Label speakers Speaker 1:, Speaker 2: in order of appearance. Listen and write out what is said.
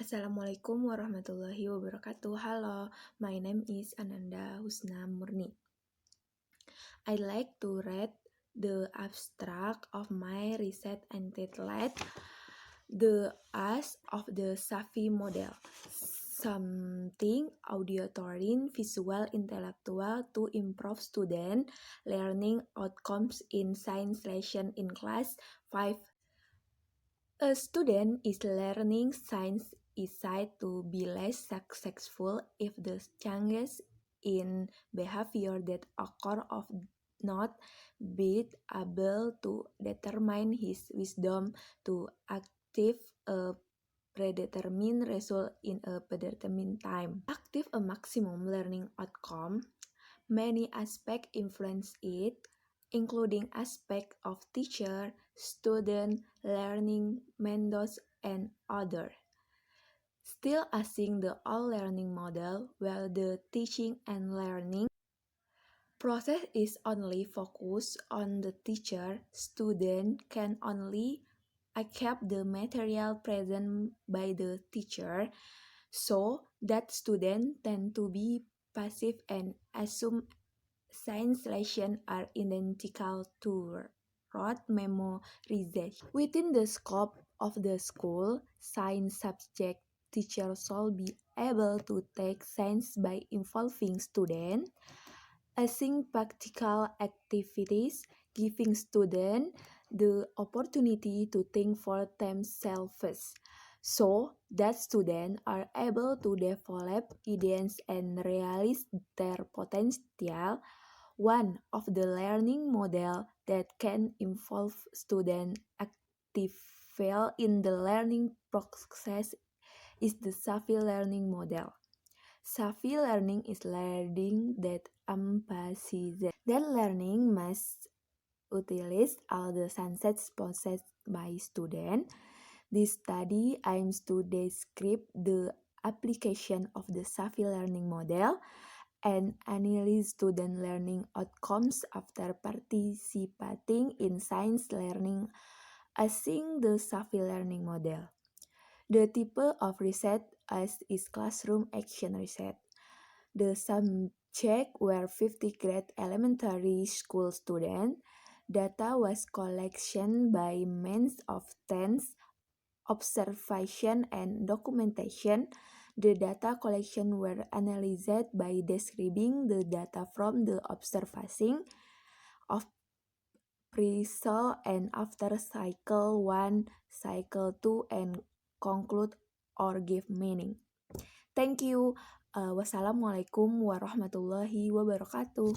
Speaker 1: Assalamualaikum warahmatullahi wabarakatuh. Halo, my name is Ananda Husna Murni. I like to read the abstract of my research entitled The Use of the SAFI Model, something auditory, visual, intellectual to improve student learning outcomes in science lesson in class 5. A student is learning science is said to be less successful if the changes in behavior that occur of not be able to determine his wisdom to achieve a predetermined result in a predetermined time. Achieve a maximum learning outcome, many aspects influence it, including aspects of teacher, student, learning methods, and other. Still using the all learning model, where the teaching and learning process is only focused on the teacher, student can only accept the material present by the teacher, so that students tend to be passive and assume science lessons are identical to rote memorization. Within the scope of the school, science subject teachers should be able to take science by involving students, assigning practical activities, giving students the opportunity to think for themselves, so that students are able to develop ideas and realize their potential. One of the learning models that can involve students actively in the learning process is the SAFI learning model. SAFI learning is learning that emphasizes that learning must utilize all the senses possessed by students. This study aims to describe the application of the SAFI learning model and analyze student learning outcomes after participating in science learning using the SAFI learning model. The type of research is classroom action research. The subject were 50 grade elementary school students. Data was collection by means of tense, observation, and documentation. The data collection were analyzed by describing the data from the observation of pre-result and after cycle 1, cycle 2, and conclude or give meaning. Thank you. Wassalamualaikum warahmatullahi wabarakatuh.